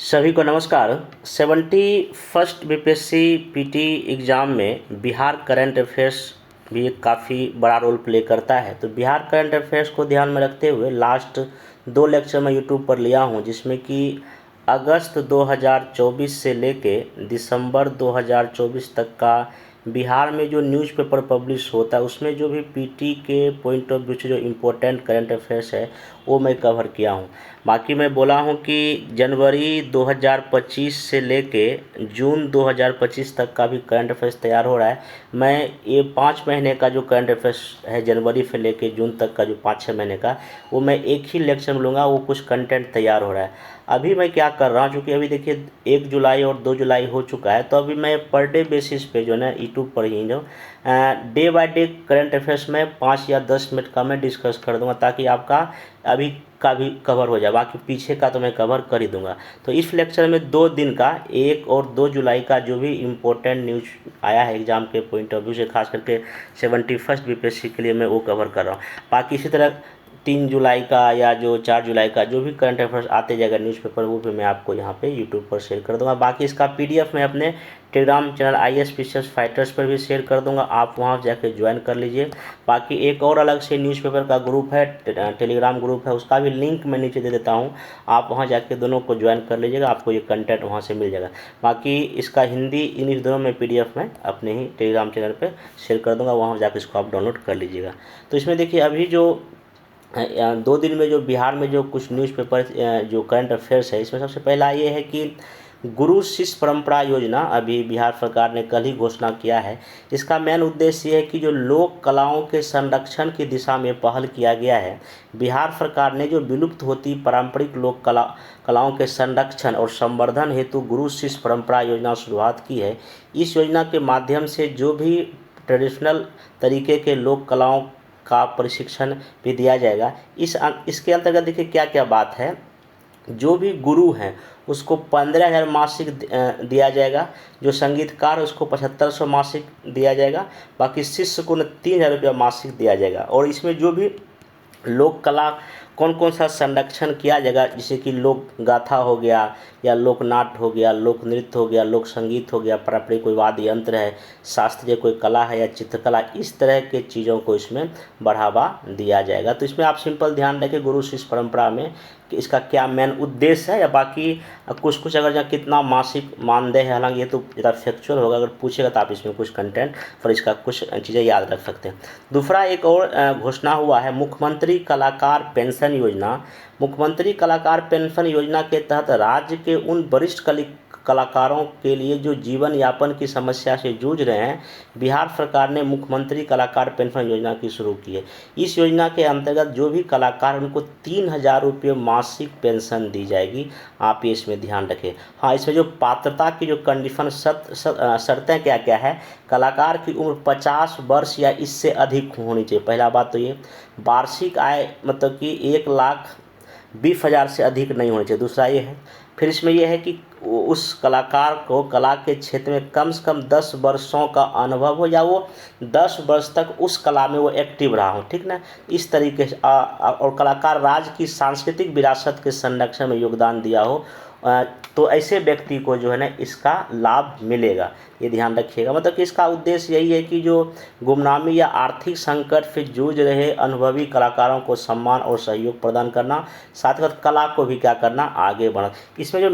सभी को नमस्कार। 71st बीपीएससी पीटी एग्ज़ाम में बिहार करंट अफेयर्स भी एक काफ़ी बड़ा रोल प्ले करता है। तो बिहार करंट अफेयर्स को ध्यान में रखते हुए लास्ट 2 लेक्चर मैं यूट्यूब पर लिया हूं, जिसमें कि अगस्त 2024 से लेके दिसंबर 2024 तक का बिहार में जो न्यूज़पेपर पब्लिश होता है उसमें जो भी पीटी के पॉइंट ऑफ व्यू से जो इम्पोर्टेंट करंट अफेयर्स है वो मैं कवर किया हूँ। बाकी मैं बोला हूँ कि जनवरी 2025 से लेके जून 2025 तक का भी करंट अफेयर्स तैयार हो रहा है। मैं ये 5 महीने का जो करंट अफेयर्स है जनवरी से लेके जून तक का जो 5-6 महीने का, वो मैं एक ही लेक्चर में लूँगा। वो कुछ कंटेंट तैयार हो रहा है। अभी मैं क्या कर रहा हूँ, चूँकि अभी देखिए 1 जुलाई और 2 जुलाई हो चुका है, तो अभी मैं पर डे बेसिस पे जो है ना यूट्यूब पर ही जो day by day current affairs में 5 या 10 मिनट का मैं डिस्कस कर दूंगा, ताकि आपका अभी का भी कवर हो जाए। बाकी पीछे का तो मैं कवर कर ही दूंगा। तो इस लेक्चर में 2 दिन का 1 और 2 जुलाई का जो भी इम्पोर्टेंट न्यूज आया है एग्जाम के पॉइंट ऑफ व्यू से, खास करके 71st बीपीएससी के लिए मैं वो कवर कर रहा हूँ। बाकी इसी तरह 3 जुलाई का या जो 4 जुलाई का जो भी करंट अफेयर्स आते जाएगा न्यूज़पेपर, वो भी मैं आपको यहाँ पे यूट्यूब पर शेयर कर दूंगा। बाकी इसका पीडीएफ मैं अपने Telegram channel IAS PCS fighters पर भी शेयर कर दूंगा, आप वहाँ जाके ज्वाइन कर लीजिए। बाकी एक और अलग से न्यूज़पेपर का ग्रुप है, टेलीग्राम ग्रुप है, उसका भी लिंक मैं नीचे दे देता हूँ, आप वहाँ जाके दोनों को ज्वाइन कर लीजिएगा, आपको ये कंटेंट वहाँ से मिल जाएगा। बाकी इसका हिंदी इंग्लिश दोनों में पीडीएफ मैं अपने ही टेलीग्राम चैनल पर शेयर कर दूँगा, वहाँ जाकर इसको आप डाउनलोड कर लीजिएगा। तो इसमें देखिए अभी जो 2 दिन में जो बिहार में जो कुछ न्यूज़पेपर जो करंट अफेयर्स है, इसमें सबसे पहला ये है कि गुरु शिष्य परंपरा योजना अभी बिहार सरकार ने कल ही घोषणा किया है। इसका मेन उद्देश्य ये है कि जो लोक कलाओं के संरक्षण की दिशा में पहल किया गया है। बिहार सरकार ने जो विलुप्त होती पारंपरिक लोक कलाओं के संरक्षण और संवर्धन हेतु गुरु शिष्य परंपरा योजना शुरुआत की है। इस योजना के माध्यम से जो भी ट्रेडिशनल तरीके के लोक कलाओं का प्रशिक्षण भी दिया जाएगा। इसके अंतर्गत देखिए क्या क्या बात है। जो भी गुरु हैं उसको 15,000 मासिक दिया जाएगा। जो संगीतकार है उसको 7500 मासिक दिया जाएगा। बाकी शिष्य को 3,000 रुपया मासिक दिया जाएगा। और इसमें जो भी लोक कला कौन कौन सा संरक्षण किया जाएगा, जैसे कि लोक गाथा हो गया या लोक नाट्य हो गया, लोक नृत्य हो गया, लोक संगीत हो गया, पारंपरिक कोई वाद्य यंत्र है, शास्त्रीय कोई कला है या चित्रकला, इस तरह के चीज़ों को इसमें बढ़ावा दिया जाएगा। तो इसमें आप सिंपल ध्यान रखें गुरु शिष्य परंपरा में कि इसका क्या मेन उद्देश्य है, या बाकी कुछ अगर जहाँ कितना मासिक मानदेय है, हालांकि ये तो ज़्यादा फैक्चुअल होगा, अगर पूछेगा तो आप इसमें कुछ कंटेंट पर इसका कुछ चीज़ें याद रख सकते हैं। दूसरा एक और घोषणा हुआ है मुख्यमंत्री कलाकार पेंशन योजना। मुख्यमंत्री कलाकार पेंशन योजना के तहत राज्य के उन वरिष्ठ कलाकारों के लिए जो जीवन यापन की समस्या से जूझ रहे हैं, बिहार सरकार ने मुख्यमंत्री कलाकार पेंशन योजना की शुरू की है। इस योजना के अंतर्गत जो भी कलाकार उनको 3,000 रुपये मासिक पेंशन दी जाएगी। आप ये इसमें ध्यान रखें। हाँ, इसमें जो पात्रता की जो कंडीशन शर्तें क्या क्या है, कलाकार की उम्र 50 वर्ष या इससे अधिक होनी चाहिए। पहला बात तो ये, वार्षिक आय मतलब कि 1,20,000 से अधिक नहीं होनी चाहिए। दूसरा ये है, फिर इसमें यह है कि उस कलाकार को कला के क्षेत्र में कम से कम 10 वर्षों का अनुभव हो, या वो 10 वर्ष तक उस कला में वो एक्टिव रहा हो, ठीक ना। इस तरीके से और कलाकार राज्य की सांस्कृतिक विरासत के संरक्षण में योगदान दिया हो, तो ऐसे व्यक्ति को जो है ना इसका लाभ मिलेगा। ये ध्यान रखिएगा। मतलब कि इसका उद्देश्य यही है कि जो गुमनामी या आर्थिक संकट से जूझ रहे अनुभवी कलाकारों को सम्मान और सहयोग प्रदान करना, साथ ही साथ कला को भी क्या करना, आगे बढ़ा। इसमें जो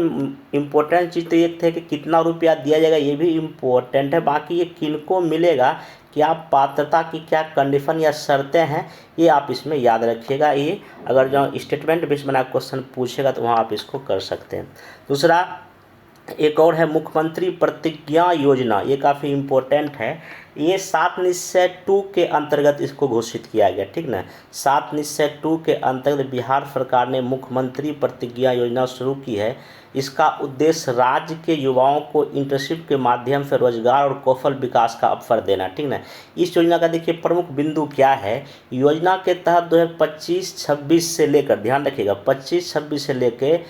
इम्पोर्टेंट चीज़ तो एक थे कि कितना रुपया दिया जाएगा, ये भी इम्पोर्टेंट है। बाकी ये किनको मिलेगा, क्या पात्रता की क्या कंडीशन या शर्तें हैं, ये आप इसमें याद रखिएगा। ये अगर जो स्टेटमेंट बेस बना क्वेश्चन पूछेगा तो वहाँ आप इसको कर सकते हैं। दूसरा एक और है मुख्यमंत्री प्रतिज्ञा योजना। ये काफ़ी इम्पोर्टेंट है। ये 7 निश्चय 2 के अंतर्गत इसको घोषित किया गया, ठीक ना। 7 निश्चय 2 के अंतर्गत बिहार सरकार ने मुख्यमंत्री प्रतिज्ञा योजना शुरू की है। इसका उद्देश्य राज्य के युवाओं को इंटर्नशिप के माध्यम से रोजगार और कौशल विकास का अवसर देना, ठीक ना। इस योजना का देखिए प्रमुख बिंदु क्या है। योजना के तहत 2025-26 से लेकर, ध्यान रखिएगा, 25-26 से लेकर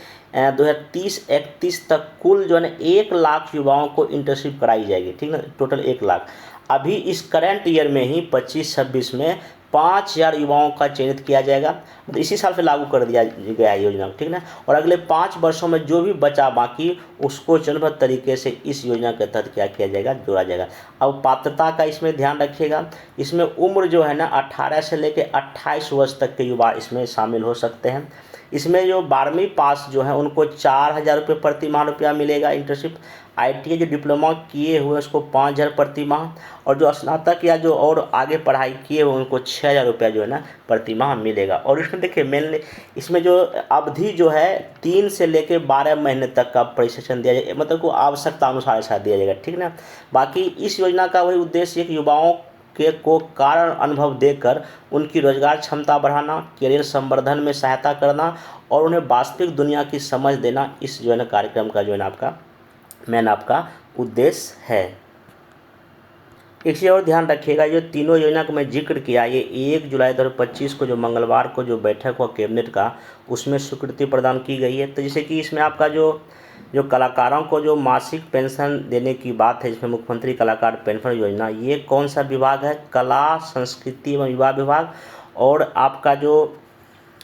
2030-31 तक कुल जो है 1 लाख युवाओं को इंटर्नशिप कराई जाएगी, ठीक ना। टोटल 1 लाख। अभी इस करंट ईयर में ही 25-26 में 5000 युवाओं का चयनित किया जाएगा। तो इसी साल से लागू कर दिया गया है योजना, ठीक ना। और अगले 5 वर्षों में जो भी बचा बाकी उसको चरणबद्ध तरीके से इस योजना के तहत क्या किया जाएगा, जोड़ा जाएगा। अब पात्रता का इसमें ध्यान रखिएगा, इसमें उम्र जो है ना 18 से लेकर 28 वर्ष तक के युवा इसमें शामिल हो सकते हैं। इसमें जो 12वीं पास जो है उनको 4000 रुपये प्रति माह रुपया मिलेगा इंटर्नशिप। ITI जो डिप्लोमा किए हुए उसको 5000 प्रति माह, और जो स्नातक या जो और आगे पढ़ाई किए हुए उनको 6000 रुपया जो है ना प्रति माह मिलेगा। और इसमें देखिए मेनली इसमें जो अवधि जो है 3 से लेकर 12 महीने तक का प्रशिक्षण दिया जाएगा, मतलब को आवश्यकता अनुसार ऐसा दिया जाएगा, ठीक ना। बाकी इस योजना का वही उद्देश्य है कि युवाओं को कारण अनुभव देकर उनकी रोजगार क्षमता बढ़ाना, करियर संवर्धन में सहायता करना और उन्हें वास्तविक दुनिया की समझ देना, इस जो है ना कार्यक्रम का जो है ना आपका उद्देश्य है। एक चीज़ और ध्यान रखिएगा, जो तीनों योजना को मैं जिक्र किया, ये 1 जुलाई 2025 को जो मंगलवार को जो बैठक हुआ कैबिनेट का, उसमें स्वीकृति प्रदान की गई है। तो जैसे कि इसमें आपका जो कलाकारों को जो मासिक पेंशन देने की बात है, जिसमें मुख्यमंत्री कलाकार पेंशन योजना, ये कौन सा विभाग है, कला संस्कृति एवं युवा विभाग। और आपका जो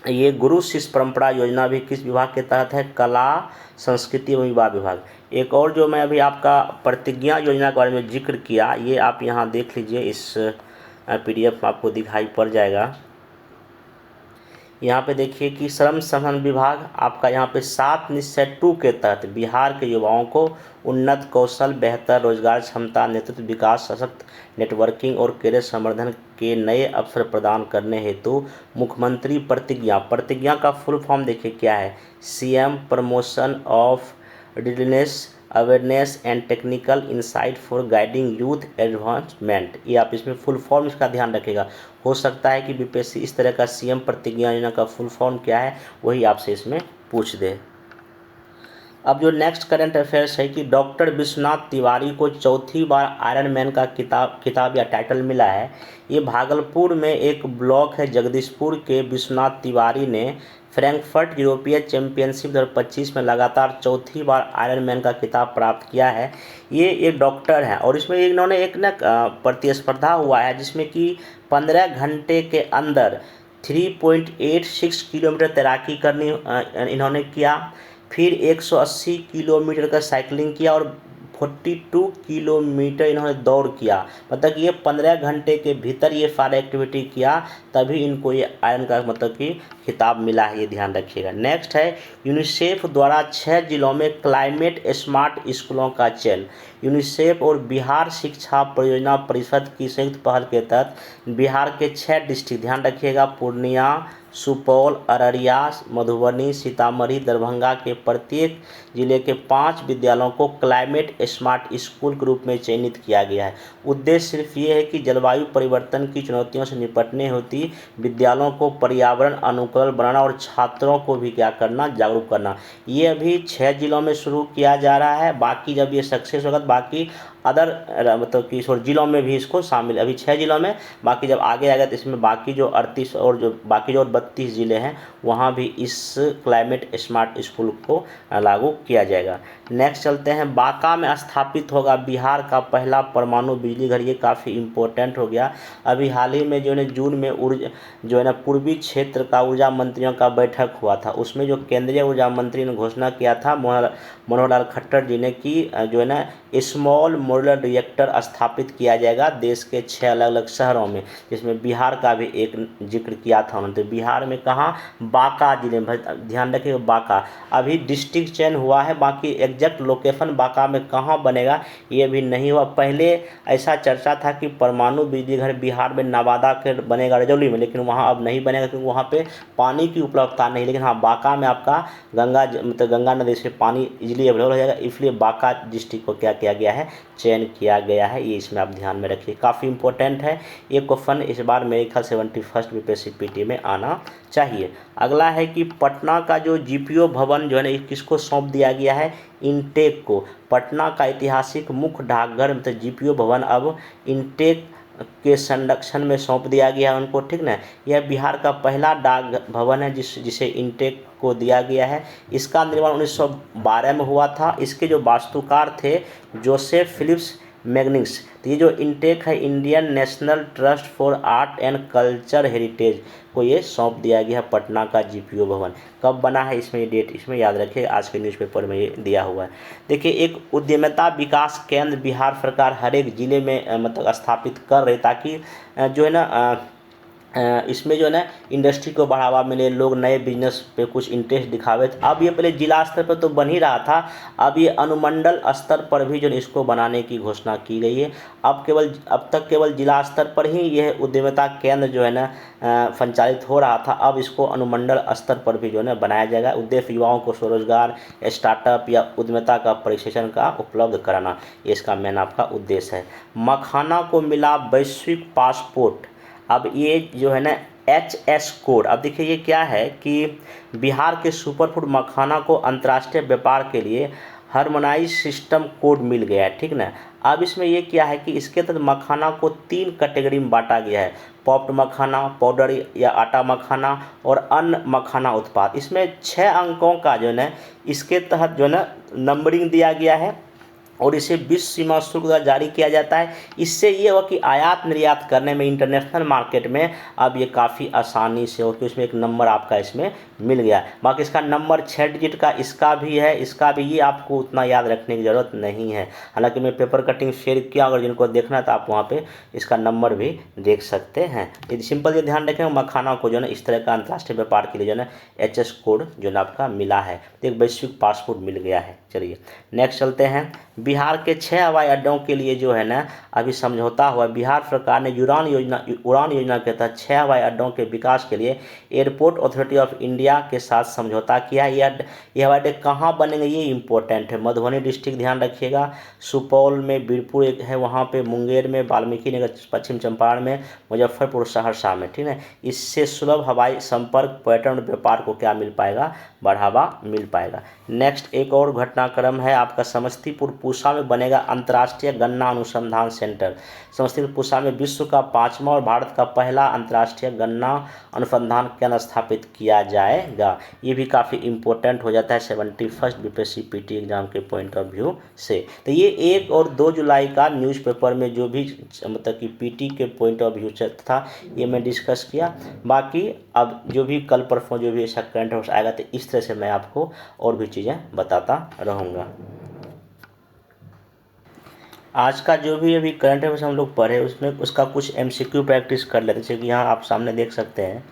ये गुरु शिष्य परंपरा योजना भी किस विभाग के तहत है, कला संस्कृति एवं युवा विभाग। एक और जो मैं अभी आपका प्रतिज्ञा योजना के बारे में जिक्र किया, ये आप यहाँ देख लीजिए, इस PDF में आपको दिखाई पड़ जाएगा। यहाँ पे देखिए कि श्रम संसाधन विभाग आपका यहाँ पे 7 निश्चय 2 के तहत बिहार के युवाओं को उन्नत कौशल, बेहतर रोजगार क्षमता, नेतृत्व विकास, सशक्त नेटवर्किंग और करियर संवर्धन के नए अवसर प्रदान करने हेतु मुख्यमंत्री प्रतिज्ञा का फुल फॉर्म देखिए क्या है, CM promotion of readiness awareness and technical insight for guiding youth advancement. ये आप इसमें फुल फॉर्म इसका ध्यान रखिएगा। हो सकता है कि BPSC इस तरह का CM प्रतिज्ञा योजना का फुल फॉर्म क्या है वही आपसे इसमें पूछ दे। अब जो नेक्स्ट करंट अफेयर्स है कि डॉक्टर विश्वनाथ तिवारी को चौथी बार आयरन मैन का किताब या टाइटल मिला है। ये भागलपुर में एक ब्लॉक है जगदीशपुर के विश्वनाथ तिवारी ने फ्रैंकफर्ट यूरोपीय चैंपियनशिप 2025 में लगातार चौथी बार आयरन मैन का खिताब प्राप्त किया है। ये एक डॉक्टर हैं और इसमें इन्होंने एक ना प्रतिस्पर्धा हुआ है जिसमें कि 15 घंटे के अंदर 3.86 किलोमीटर तैराकी करनी इन्होंने किया, फिर 180 किलोमीटर का साइकिलिंग किया और 42 किलोमीटर इन्होंने दौड़ किया। मतलब कि ये 15 घंटे के भीतर ये सारे एक्टिविटी किया, तभी इनको ये आयरन का मतलब कि खिताब मिला है, ये ध्यान रखिएगा। नेक्स्ट है यूनिसेफ द्वारा 6 जिलों में क्लाइमेट स्मार्ट स्कूलों का चयन। यूनिसेफ और बिहार शिक्षा परियोजना परिषद की संयुक्त पहल के तहत बिहार के 6 डिस्ट्रिक्ट, ध्यान रखिएगा, पूर्णिया, सुपौल, अररिया, मधुबनी, सीतामढ़ी, दरभंगा के प्रत्येक जिले के 5 विद्यालयों को क्लाइमेट स्मार्ट स्कूल के रूप में चयनित किया गया है। उद्देश्य सिर्फ ये है कि जलवायु परिवर्तन की चुनौतियों से निपटने हेतु विद्यालयों को पर्यावरण अनुकूल बनाना और छात्रों को भी क्या करना, जागरूक करना। ये अभी 6 जिलों में शुरू किया जा रहा है, बाकी जब ये सक्सेस होगा बाकी अदर मतलब कि जिलों में भी इसको शामिल, अभी 6 जिलों में, बाकी जब आगे आएगा तो इसमें बाकी जो 38 और जो बाकी जो 32 ज़िले हैं वहाँ भी इस क्लाइमेट स्मार्ट स्कूल को लागू किया जाएगा। नेक्स्ट चलते हैं, बांका में स्थापित होगा बिहार का पहला परमाणु बिजली घर। ये काफ़ी इम्पोर्टेंट हो गया। अभी हाल ही में जो है जून में जो है ना पूर्वी क्षेत्र का ऊर्जा मंत्रियों का बैठक हुआ था, उसमें जो केंद्रीय ऊर्जा मंत्री ने घोषणा किया था मनोहर लाल खट्टर जी ने कि जो है ना स्मॉल मॉड्यूलर रिएक्टर स्थापित किया जाएगा देश के 6 अलग अलग शहरों में, जिसमें बिहार का भी एक जिक्र किया था उन्होंने। तो बिहार में कहाँ, बांका जिले में, ध्यान रखिएगा बांका। अभी डिस्ट्रिक्ट चयन हुआ है, बाकी एग्जैक्ट लोकेशन बांका में कहाँ बनेगा ये भी नहीं हुआ। पहले ऐसा चर्चा था कि परमाणु बिजली घर बिहार में नवादा के बनेगा, रजौली में, लेकिन वहाँ अब नहीं बनेगा क्योंकि वहाँ पे पानी की उपलब्धता नहीं। लेकिन हाँ, बांका में आपका गंगा नदी से पानी इजीली अवेलेबल हो जाएगा, इसलिए बांका डिस्ट्रिक्ट को क्या किया गया है, चयन किया गया है। ये इसमें आप ध्यान में रखिए, काफ़ी इंपॉर्टेंट है ये क्वेश्चन। इस बार मेरे ख्याल 71 BPSC PT में आना चाहिए। अगला है कि पटना का जो GPO भवन जो है ना किसको सौंप दिया गया है, इंटेक को। पटना का ऐतिहासिक मुख्य डाकघर मतलब GPO भवन अब इंटेक के संरक्षण में सौंप दिया गया है उनको, ठीक ना। यह बिहार का पहला डाक भवन है जिसे इंटेक को दिया गया है। इसका निर्माण 1912 में हुआ था। इसके जो वास्तुकार थे जोसेफ फिलिप्स मैग्निक्स। तो ये जो इनटेक है Indian national trust for art and culture heritage को ये सौंप दिया गया है पटना का जीपीओ भवन। कब बना है इसमें ये डेट इसमें याद रखिए, आज के न्यूज़पेपर में ये दिया हुआ है। देखिए एक उद्यमिता विकास केंद्र बिहार सरकार हर एक ज़िले में मतलब स्थापित कर रही, ताकि जो है ना इसमें जो है ना इंडस्ट्री को बढ़ावा मिले, लोग नए बिजनेस पे कुछ इंटरेस्ट दिखावे। तो अब ये पहले जिला स्तर पर तो बन ही रहा था, अब ये अनुमंडल स्तर पर भी जो है इसको बनाने की घोषणा की गई है। अब तक केवल जिला स्तर पर ही यह उद्यमिता केंद्र जो है ना संचालित हो रहा था, अब इसको अनुमंडल स्तर पर भी जो है ना बनाया जाएगा। उद्देश्य युवाओं को स्वरोजगार, स्टार्टअप या उद्यमिता का प्रशिक्षण का उपलब्ध कराना, ये इसका मेन आपका उद्देश्य है। मखाना को मिला वैश्विक पासपोर्ट। अब ये जो है ना HS कोड, अब देखिए ये क्या है कि बिहार के सुपरफूड मखाना को अंतर्राष्ट्रीय व्यापार के लिए हार्मोनाइज सिस्टम कोड मिल गया है, ठीक ना। अब इसमें ये क्या है कि इसके तहत मखाना को 3 कैटेगरी में बांटा गया है, पॉप्ड मखाना, पाउडर या आटा मखाना और अन्य मखाना उत्पाद। इसमें 6 अंकों का जो है ना इसके तहत जो है ना नंबरिंग दिया गया है और इसे विश्व सीमा शुल्क द्वारा जारी किया जाता है। इससे ये हुआ कि आयात निर्यात करने में इंटरनेशनल मार्केट में अब ये काफ़ी आसानी से, और इसमें एक नंबर आपका इसमें मिल गया। बाकी इसका नंबर 6 डिजिट का इसका भी है, इसका भी, ये आपको उतना याद रखने की ज़रूरत नहीं है। हालांकि मैं पेपर कटिंग शेयर किया, अगर जिनको देखना है तो आप वहाँ पे इसका नंबर भी देख सकते हैं। यदि सिंपल ये ध्यान रखें, मखाना को जो है ना इस तरह का अंतर्राष्ट्रीय व्यापार के लिए जो है ना HS कोड जो है आपका मिला है, तो एक वैश्विक पासपोर्ट मिल गया है। चलिए नेक्स्ट चलते हैं। बिहार के 6 हवाई अड्डों के लिए जो है ना अभी समझौता हुआ। बिहार सरकार ने उड़ान योजना के तहत 6 हवाई अड्डों के विकास के लिए एयरपोर्ट अथॉरिटी ऑफ इंडिया के साथ समझौता किया। ये हवाई अड्डे कहाँ बनेंगे ये इंपॉर्टेंट है। मधुबनी डिस्ट्रिक्ट ध्यान रखिएगा, सुपौल में बीरपुर एक है वहाँ पे, मुंगेर में, वाल्मीकि नगर पश्चिम चंपारण में, मुजफ्फरपुर सहरसा में, ठीक है। इससे सुलभ हवाई संपर्क, पर्यटन, व्यापार को क्या मिल पाएगा, बढ़ावा मिल पाएगा। नेक्स्ट एक और घटनाक्रम है आपका, समस्तीपुर पूसा में बनेगा अंतर्राष्ट्रीय गन्ना अनुसंधान सेंटर। समस्तीपुर पूसा में विश्व का 5वां और भारत का पहला अंतर्राष्ट्रीय गन्ना अनुसंधान केंद्र स्थापित किया जाएगा। ये भी काफ़ी इंपॉर्टेंट हो जाता है 71st BPSC PT एग्जाम के पॉइंट ऑफ व्यू से। तो ये 1 और 2 जुलाई का न्यूज़पेपर में जो भी मतलब कि PT के पॉइंट ऑफ व्यू से था ये मैं डिस्कस किया। बाकी अब जो भी कल परसों जो भी ऐसा करंट अफेयर्स आएगा तो इस तरह से मैं आपको और भी चीज़ें बताता रहूँगा। आज का जो भी अभी करंट अफेयर्स हम लोग पढ़े उसमें उसका कुछ MCQ प्रैक्टिस कर लेते हैं। जैसे कि यहाँ आप सामने देख सकते हैं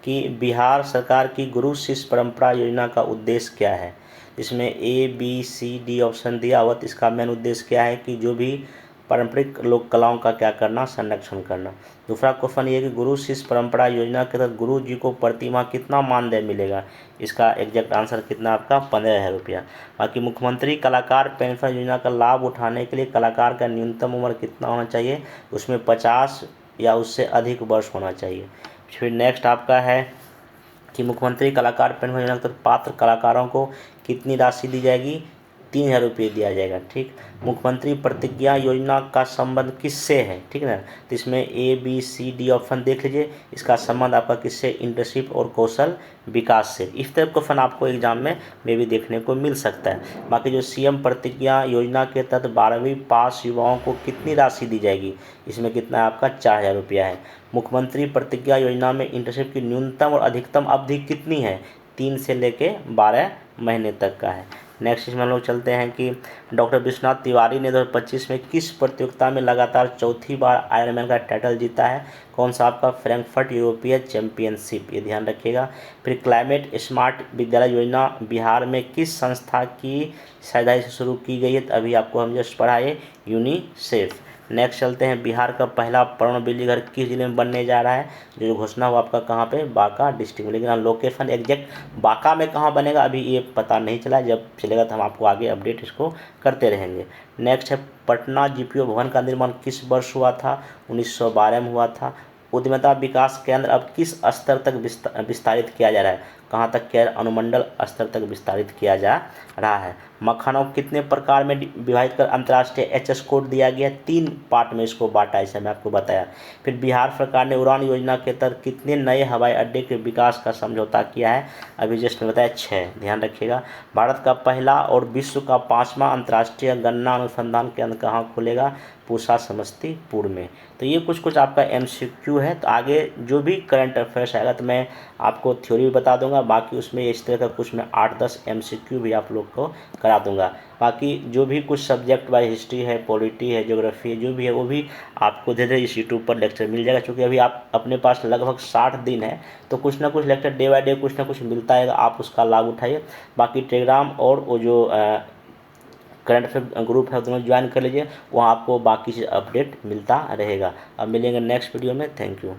कि बिहार सरकार की गुरु शिष्य परंपरा योजना का उद्देश्य क्या है। इसमें ABCD ऑप्शन दिया हुआ, तो इसका मेन उद्देश्य क्या है कि जो भी पारंपरिक लोक कलाओं का क्या करना, संरक्षण करना। दूसरा क्वेश्चन ये कि गुरु शिष्य परंपरा योजना के तहत गुरु जी को प्रति माह कितना मानदेय मिलेगा। इसका एग्जैक्ट आंसर कितना आपका 15,000 रुपया। बाकी मुख्यमंत्री कलाकार पेंशन योजना का लाभ उठाने के लिए कलाकार का न्यूनतम उम्र कितना होना चाहिए, उसमें 50 या उससे अधिक वर्ष होना चाहिए। फिर नेक्स्ट आपका है कि मुख्यमंत्री कलाकार पेंशन योजना के तहत पात्र कलाकारों को कितनी राशि दी जाएगी, 3,000 रुपये दिया जाएगा, ठीक। मुख्यमंत्री प्रतिज्ञा योजना का संबंध किससे है, ठीक है ना। तो इसमें ABCD ऑप्शन देख लीजिए, इसका संबंध आपका किससे, इंटर्नशिप और कौशल विकास से। इस तरह क्वेश्चन आपको एग्जाम में भी देखने को मिल सकता है। बाकी जो CM प्रतिज्ञा योजना के तहत 12वीं पास युवाओं को कितनी राशि दी जाएगी, इसमें कितना आपका 4,000 रुपया है। मुख्यमंत्री प्रतिज्ञा योजना में इंटर्नशिप की न्यूनतम और अधिकतम अवधि कितनी है, 3 से लेके 12 महीने तक का है। नेक्स्ट इसमें हम लोग चलते हैं कि डॉक्टर विश्वनाथ तिवारी ने 2025 में किस प्रतियोगिता में लगातार चौथी बार आयरनमैन का टाइटल जीता है। कौन सा आपका, फ्रैंकफर्ट यूरोपीय चैंपियनशिप, ये ध्यान रखिएगा। फिर क्लाइमेट स्मार्ट विद्यालय योजना बिहार में किस संस्था की सहायता से शुरू की गई है, तो अभी आपको हम जस्ट पढ़ाए, यूनिसेफ। नेक्स्ट चलते हैं, बिहार का पहला पर्ण बिजली घर किस जिले में बनने जा रहा है, जो घोषणा हुआ आपका कहाँ पे, बांका डिस्ट्रिक्ट में। लेकिन लोकेशन एग्जैक्ट बांका में कहाँ बनेगा अभी ये पता नहीं चला, जब चलेगा तो हम आपको आगे अपडेट इसको करते रहेंगे। नेक्स्ट है, पटना GPO भवन का निर्माण किस वर्ष हुआ था, 1912 में हुआ था। उद्यमिता विकास केंद्र अब किस स्तर तक विस्तारित किया जा रहा है, कहाँ तक किया, अनुमंडल स्तर तक विस्तारित किया जा रहा है। मखानों को कितने प्रकार में विभाजित कर अंतर्राष्ट्रीय एचएस कोड दिया गया, 3 पार्ट में इसको बांटा, ऐसे मैं आपको बताया। फिर बिहार सरकार ने उड़ान योजना के तहत कितने नए हवाई अड्डे के विकास का समझौता किया है, अभी जस्ट में बताया 6, ध्यान रखिएगा। भारत का पहला और विश्व का 5वां अंतर्राष्ट्रीय गन्ना अनुसंधान केंद्र कहाँ खुलेगा, पूसा समस्तीपुर में। तो ये कुछ आपका एमसीक्यू है। तो आगे जो भी करंट अफेयर्स आएगा तो मैं आपको थ्योरी भी बता दूंगा, बाकी उसमें इस तरह का कुछ मैं 8-10 एमसीक्यू भी आप लोग को करा दूंगा। बाकी जो भी कुछ सब्जेक्ट वाइज हिस्ट्री है, पॉलिटी है, ज्योग्राफी है, जो भी है वो भी आपको धीरे धीरे इस यूट्यूब पर लेक्चर मिल जाएगा। क्योंकि अभी आप अपने पास लगभग 60 दिन है, तो कुछ ना कुछ लेक्चर डे बाय डे कुछ ना कुछ मिलता है, आप उसका लाभ उठाइए। बाकी टेलीग्राम और वो जो करंट अफेयर ग्रुप है दोनों ज्वाइन कर लीजिए, वहाँ आपको बाकी चीज़ अपडेट मिलता रहेगा। अब मिलेंगे नेक्स्ट वीडियो में। Thank you.